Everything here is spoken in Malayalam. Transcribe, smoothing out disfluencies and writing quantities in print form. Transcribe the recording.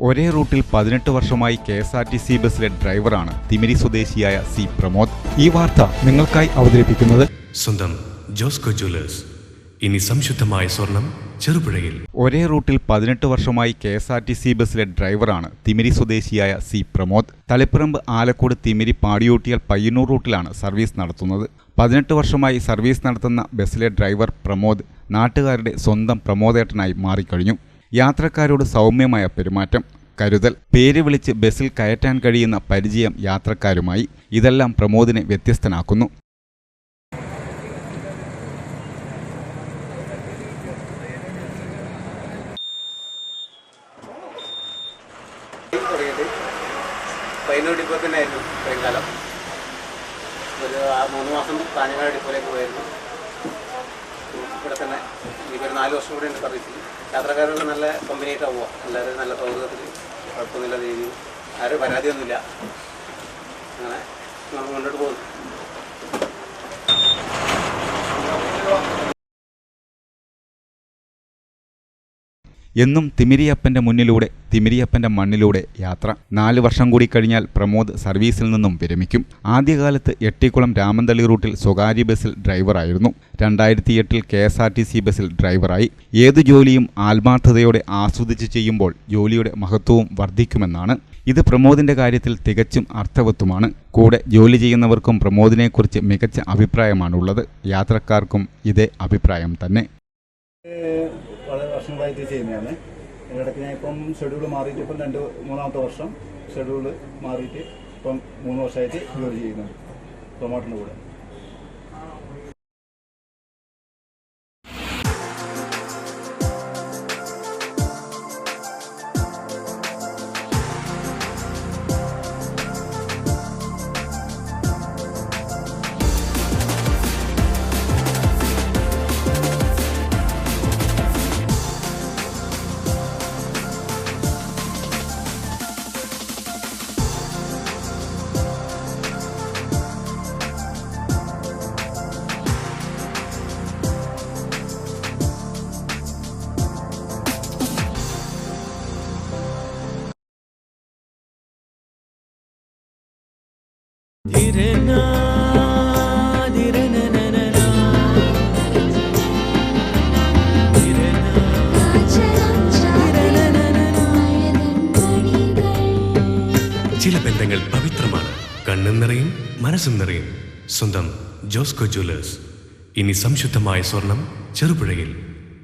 ഒരേ റൂട്ടിൽ 18 വർഷമായി KSRTC ബസ്സിലെ ഡ്രൈവറാണ് തിമിരി സ്വദേശിയായ സി പ്രമോദ്. ഈ വാർത്ത നിങ്ങൾക്കായി അവതരിപ്പിക്കുന്നത് സ്വന്തം ജോസ്കോ ജ്വല്ലേഴ്സ്. ഇനി സംശുദ്ധമായ സ്വർണം ചെറുപുഴയിൽ. ഒരേ റൂട്ടിൽ 18 വർഷമായി KSRTC ബസ്സിലെ ഡ്രൈവറാണ് തിമിരി സ്വദേശിയായ സി പ്രമോദ്. തളിപ്പറമ്പ്, ആലക്കോട്, തിമിരി, പാടിയോട്ടിയാൽ, പയ്യന്നൂർ റൂട്ടിലാണ് സർവീസ് നടത്തുന്നത്. 18 വർഷമായി സർവീസ് നടത്തുന്ന ബസ്സിലെ ഡ്രൈവർ പ്രമോദ് നാട്ടുകാരുടെ സ്വന്തം പ്രമോദേട്ടനായി മാറിക്കഴിഞ്ഞു. യാത്രക്കാരോട് സൗമ്യമായ പെരുമാറ്റം, കരുതൽ, പേര് വിളിച്ച് ബസ്സിൽ കയറ്റാൻ കഴിയുന്ന പരിചയം യാത്രക്കാരുമായി, ഇതെല്ലാം പ്രമോദിനെ വ്യത്യസ്തനാക്കുന്നു. പയ്യന്നൂർ ഡിപ്പോ തന്നെയായിരുന്നു ഇത്രയും കാലം. ഒരു 3 മാസം കാഞ്ഞങ്ങാട് ഡിപ്പോയിലേക്ക് പോയിരുന്നു. ഇവിടെ തന്നെ ഇനിയിപ്പോൾ 4 വർഷം കൂടെ ഉണ്ട് സർവീസിൽ. യാത്രക്കാരോട് നല്ല കമ്പനിയായിട്ടാണ് പോവുക. എല്ലാവരും നല്ല സൗഹൃദത്തിൽ, കുഴപ്പമൊന്നുമില്ല രീതിയിൽ, ആരും പരാതിയൊന്നുമില്ല. അങ്ങനെ നമ്മൾ മുന്നോട്ട് പോകുന്നു. എന്നും തിമിരിയപ്പൻ്റെ മുന്നിലൂടെ, തിമിരിയപ്പൻ്റെ മണ്ണിലൂടെ യാത്ര. 4 വർഷം കൂടി കഴിഞ്ഞാൽ പ്രമോദ് സർവീസിൽ നിന്നും വിരമിക്കും. ആദ്യകാലത്ത് എട്ടിക്കുളം രാമന്തളി റൂട്ടിൽ സ്വകാര്യ ബസ്സിൽ ഡ്രൈവറായിരുന്നു. 2008-ൽ KSRTC ബസ്സിൽ ഡ്രൈവറായി. ഏതു ജോലിയും ആത്മാർത്ഥതയോടെ ആസ്വദിച്ച് ചെയ്യുമ്പോൾ ജോലിയുടെ മഹത്വവും വർദ്ധിക്കുമെന്നാണ്. ഇത് പ്രമോദിൻ്റെ കാര്യത്തിൽ തികച്ചും അർത്ഥവത്തുമാണ്. കൂടെ ജോലി ചെയ്യുന്നവർക്കും പ്രമോദിനെക്കുറിച്ച് മികച്ച അഭിപ്രായമാണുള്ളത്. യാത്രക്കാർക്കും ഇതേ അഭിപ്രായം തന്നെ. വളരെ വർഷങ്ങളായിട്ട് ചെയ്യുന്നതാണ്. ഇതിനിടയ്ക്ക് ഞാൻ ഇപ്പം ഷെഡ്യൂൾ മാറിയിട്ട് ഇപ്പം 3-4 വർഷം ഷെഡ്യൂൾ മാറിയിട്ട് ഇപ്പം 3 വർഷമായിട്ട് ജോലി ചെയ്യുന്നുണ്ട് പ്രൊമോട്ടറിൻ്റെ കൂടെ. ചില ബന്ധങ്ങൾ പവിത്രമാണ്. കണ്ണും നിറയും, മനസ്സും നിറയും. സ്വന്തം ജോസ്കോ ജ്വല്ലേഴ്സ്. ഇനി സംശുദ്ധമായ സ്വർണം ചെറുപുഴയിൽ.